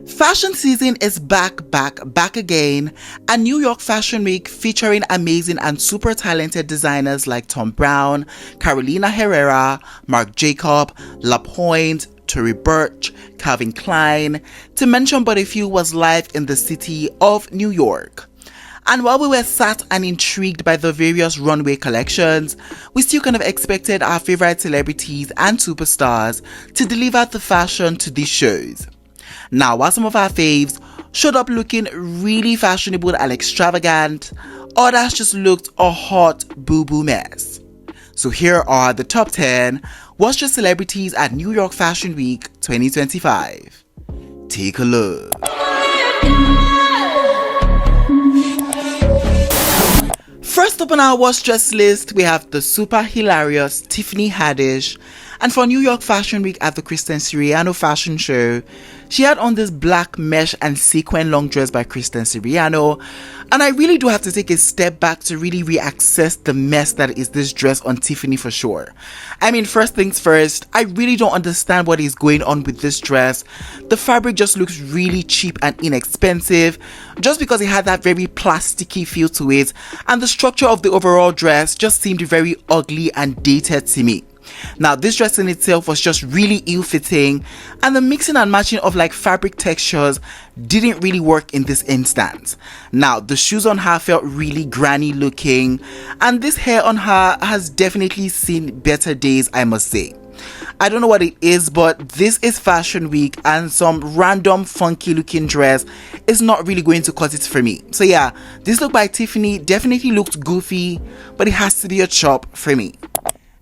Fashion season is back again, and New York Fashion Week featuring amazing and super talented designers like Thom Browne, Carolina Herrera, Marc Jacob, La Pointe, Tory Burch, Calvin Klein, to mention but a few, was live in the city of New York. And while we were sat and intrigued by the various runway collections, we still kind of expected our favorite celebrities and superstars to deliver the fashion to these shows. Now, while some of our faves showed up looking really fashionable and extravagant, others just looked a hot boo-boo mess. So here are the top 10 Watch Your Celebrities at New York Fashion Week 2025. Take a look. First up on our What's Dressed list, we have the super hilarious Tiffany Haddish. And for New York Fashion Week at the Kristen Siriano fashion show, she had on this black mesh and sequin long dress by Kristen Siriano. And I really do have to take a step back to really reaccess the mess that is this dress on Tiffany for sure. I mean, first things first, I really don't understand what is going on with this dress. The fabric just looks really cheap and inexpensive, just because it had that very plasticky feel to it, and the structure of the overall dress just seemed very ugly and dated to me. Now, this dress in itself was just really ill-fitting, and the mixing and matching of like fabric textures didn't really work in this instance. Now, the shoes on her felt really granny looking, and this hair on her has definitely seen better days, I must say. I don't know what it is, but this is Fashion Week, and some random funky looking dress is not really going to cut it for me. So yeah, this look by Tiffany definitely looked goofy, but it has to be a chop for me.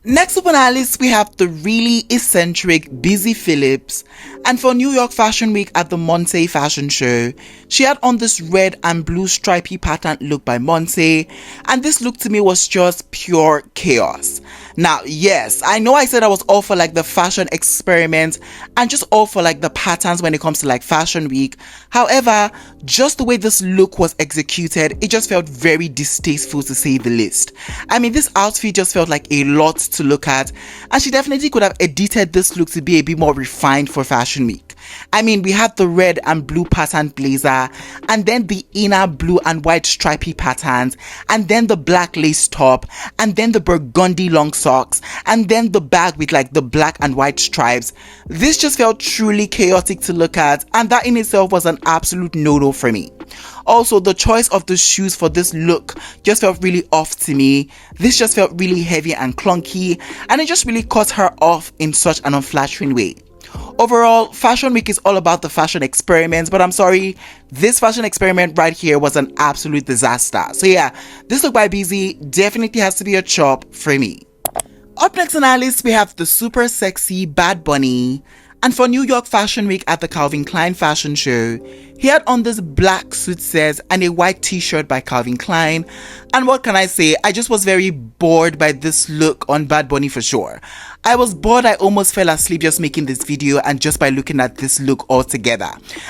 Next up on our list, we have the really eccentric Busy Phillips, and for New York Fashion Week at the Monse fashion show, she had on this red and blue stripy pattern look by Monse, and this look to me was just pure chaos. Now, yes, I know I said I was all for like the fashion experiment and just all for like the patterns when it comes to like Fashion Week. However, just the way this look was executed, it just felt very distasteful to say the least. I mean, this outfit just felt like a lot to look at, and she definitely could have edited this look to be a bit more refined for Fashion Week. I mean, we have the red and blue pattern blazer, and then the inner blue and white stripy patterns, and then the black lace top, and then the burgundy long socks, and then the bag with like the black and white stripes. This just felt truly chaotic to look at, and that in itself was an absolute no-no for me. Also, the choice of the shoes for this look just felt really off to me. This just felt really heavy and clunky, and it just really caught her off in such an unflattering way. Overall, Fashion Week is all about the fashion experiments, but I'm sorry, this fashion experiment right here was an absolute disaster. So yeah, this look by Busy definitely has to be a chop for me. Up next on our list, we have the super sexy Bad Bunny. And for New York Fashion Week at the Calvin Klein fashion show, he had on this black suit set and a white t-shirt by Calvin Klein. And what can I say? I just was very bored by this look on Bad Bunny for sure. I was bored, I almost fell asleep just making this video and just by looking at this look altogether.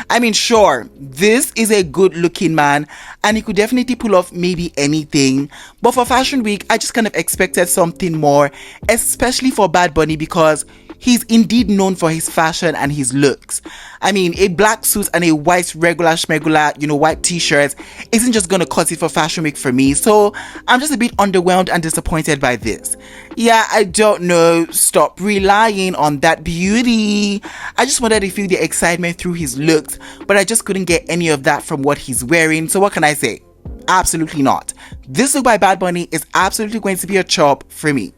I mean, sure, this is a good looking man and he could definitely pull off maybe anything. But for Fashion Week, I just kind of expected something more, especially for Bad Bunny because he's indeed known for his fashion and his looks. I mean, a black suit and a white regular schmegular, white t-shirt isn't just gonna cut it for Fashion Week for me. So I'm just a bit underwhelmed and disappointed by this. Yeah, I don't know. Stop relying on that beauty. I just wanted to feel the excitement through his looks, but I just couldn't get any of that from what he's wearing. So what can I say? Absolutely not. This look by Bad Bunny is absolutely going to be a chop for me.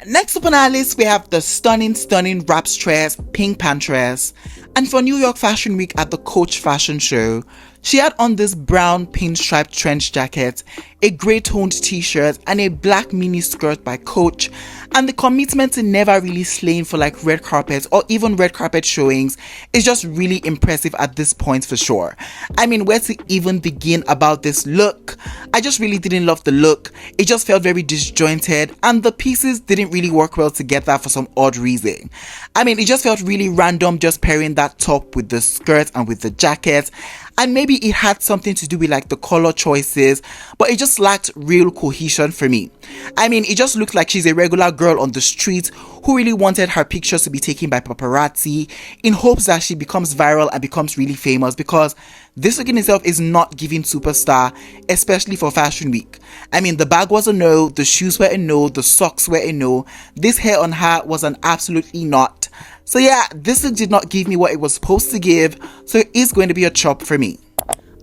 Next up on our list, we have the stunning rapstress PinkPantheress. And for New York Fashion Week at the Coach fashion show, she had on this brown pinstripe trench jacket, a grey toned t-shirt, and a black mini skirt by Coach. And the commitment to never really slaying for like red carpets or even red carpet showings is just really impressive at this point for sure. I mean, where to even begin about this look? I just really didn't love the look. It just felt very disjointed and the pieces didn't really work well together for some odd reason. I mean, it just felt really random just pairing that top with the skirt and with the jacket. And maybe it had something to do with like the color choices, but it just just lacked real cohesion for me. I mean, it just looked like she's a regular girl on the street who really wanted her pictures to be taken by paparazzi in hopes that she becomes viral and becomes really famous, because this look in itself is not giving superstar, especially for Fashion Week. I mean, the bag was a no, the shoes were a no, the socks were a no, this hair on her was an absolutely not. So yeah, this look did not give me what it was supposed to give, so it is going to be a chop for me.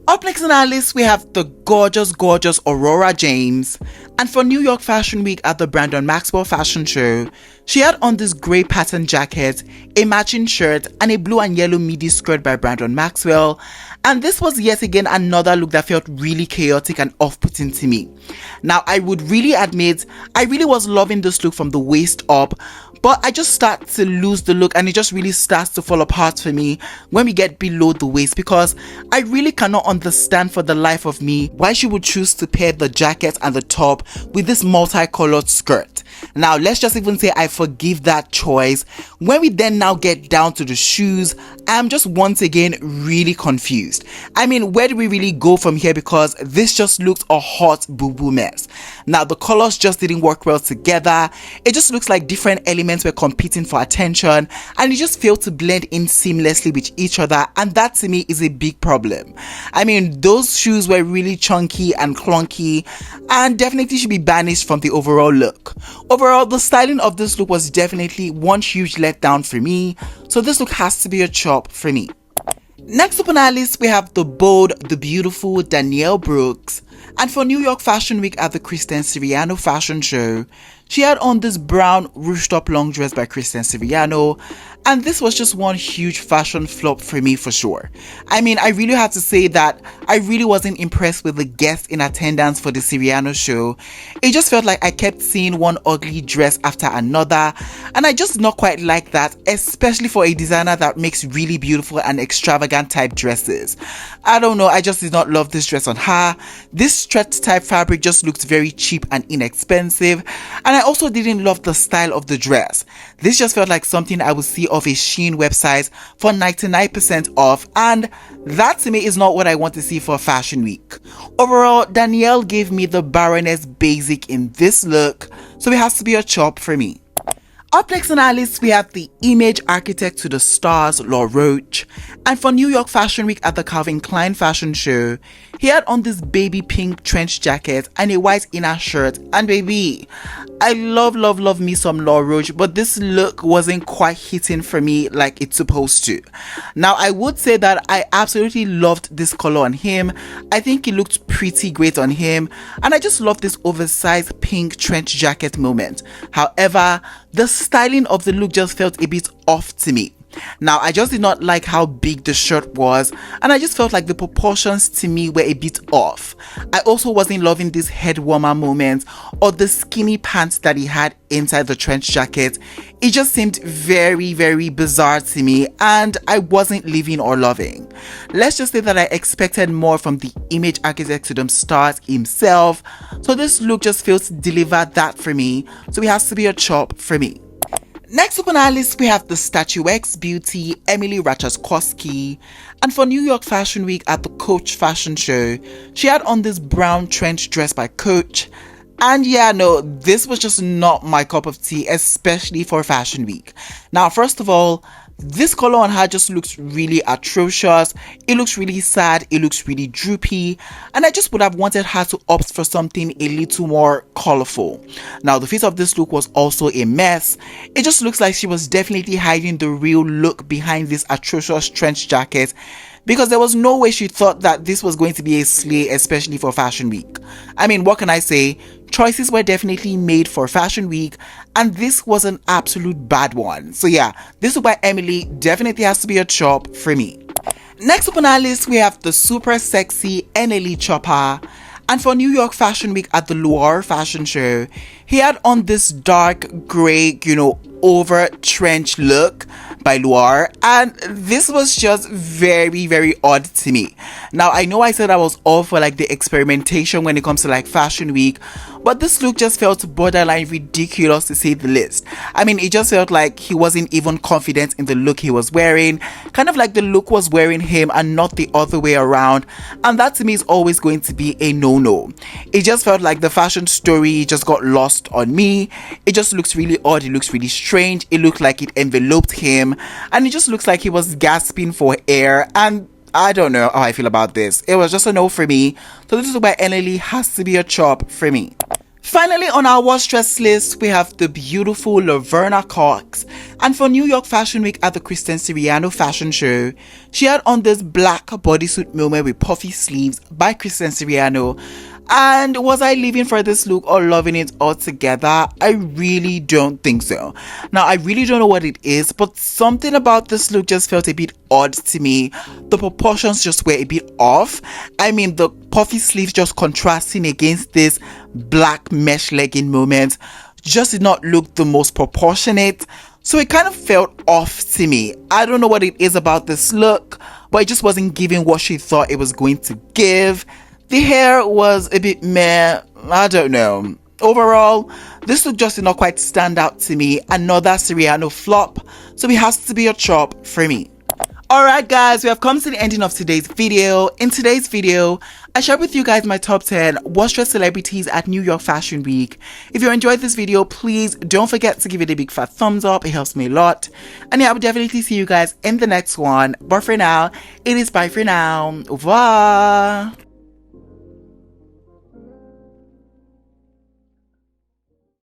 Up next on our list, we have the gorgeous Aurora James. And for New York Fashion Week at the Brandon Maxwell fashion show, she had on this grey pattern jacket, a matching shirt, and a blue and yellow midi skirt by Brandon Maxwell. And this was yet again another look that felt really chaotic and off-putting to me. Now, I would really admit, I really was loving this look from the waist up, but I just start to lose the look and it just really starts to fall apart for me when we get below the waist, because I really cannot understand for the life of me why she would choose to pair the jacket and the top with this multicolored skirt. Now, let's just even say I forgive that choice. When we then now get down to the shoes, I'm just once again really confused. I mean, where do we really go from here? Because this just looks a hot boo-boo mess. Now, the colors just didn't work well together. It just looks like different elements were competing for attention and it just failed to blend in seamlessly with each other, and that to me is a big problem. I mean, those shoes were really chunky and clunky and definitely should be banished from the overall look. Overall, the styling of this look was definitely one huge letdown for me, so this look has to be a chop for me. Next up on our list, we have the bold, the beautiful Danielle Brooks. And for New York Fashion Week at the Kristen Siriano fashion show, she had on this brown ruched up long dress by Kristen Siriano, and this was just one huge fashion flop for me for sure. I mean, I really have to say that I really wasn't impressed with the guests in attendance for the Siriano show. It just felt like I kept seeing one ugly dress after another, and I just not quite like that, especially for a designer that makes really beautiful and extravagant type dresses. I don't know, I just did not love this dress on her. This stretch type fabric just looked very cheap and inexpensive, and I also didn't love the style of the dress. This just felt like something I would see off a Shein website for 99% off, and that to me is not what I want to see for Fashion Week. Overall, Danielle gave me the Baroness basic in this look, so it has to be a chop for me. Up next on our list, we have the image architect to the stars, Roach. And for New York Fashion Week at the Calvin Klein fashion show, he had on this baby pink trench jacket and a white inner shirt. And baby, I love me some Roach, but this look wasn't quite hitting for me like it's supposed to. Now, I would say that I absolutely loved this color on him. I think it looked pretty great on him, and I just love this oversized pink trench jacket moment. However, the styling of the look just felt a bit off to me. Now, I just did not like how big the shirt was, and I just felt like the proportions to me were a bit off. I also wasn't loving this head warmer moment or the skinny pants that he had inside the trench jacket. It just seemed very bizarre to me, and I wasn't living or loving. Let's just say that I expected more from the image architect to the stars himself, so this look just failed to deliver that for me, so it has to be a chop for me. Next up on our list, we have the statuesque beauty, NLE Ratajkowski. And for New York Fashion Week at the Coach fashion show, she had on this brown trench dress by Coach. And yeah, no, this was just not my cup of tea, especially for Fashion Week. Now, first of all, this color on her just looks really atrocious. It looks really sad. It looks really droopy. And I just would have wanted her to opt for something a little more colorful. Now, the fit of this look was also a mess. It just looks like she was definitely hiding the real look behind this atrocious trench jacket, because there was no way she thought that this was going to be a slay, especially for Fashion Week. I mean, what can I say? Choices were definitely made for Fashion Week, and this was an absolute bad one. So yeah, this look by NLE definitely has to be a chop for me. Next up on our list, we have the super sexy NLE Choppa. And for New York Fashion Week at the Loire fashion show, he had on this dark gray, over trench look by Loire, and this was just very, very odd to me. Now, I know I said I was all for like the experimentation when it comes to like fashion week, but this look just felt borderline ridiculous to say the least. I mean, it just felt like he wasn't even confident in the look he was wearing, kind of like the look was wearing him and not the other way around, and that to me is always going to be a no-no. It just felt like the fashion story just got lost on me. It just looks really odd, it looks really strange, it looked like it enveloped him, and it just looks like he was gasping for air, and I don't know how I feel about this. It was just a no for me. So this is why NLE has to be a chop for me. Finally, on our worst dress list, we have the beautiful Laverne Cox. And for New York Fashion Week at the Kristen Siriano fashion show, she had on this black bodysuit moment with puffy sleeves by Kristen Siriano. And was I living for this look or loving it altogether? I really don't think so. Now, I really don't know what it is, but something about this look just felt a bit odd to me. The proportions just were a bit off. I mean, the puffy sleeves just contrasting against this black mesh legging moment just did not look the most proportionate. So it kind of felt off to me. I don't know what it is about this look, but it just wasn't giving what she thought it was going to give. The hair was a bit meh, I don't know. Overall, this look just did not quite stand out to me. Another Siriano flop, so it has to be a chop for me. Alright guys, we have come to the ending of today's video. In today's video, I shared with you guys my top 10 worst dressed celebrities at New York Fashion Week. If you enjoyed this video, please don't forget to give it a big fat thumbs up. It helps me a lot. And yeah, I will definitely see you guys in the next one. But for now, it is bye for now. Au revoir.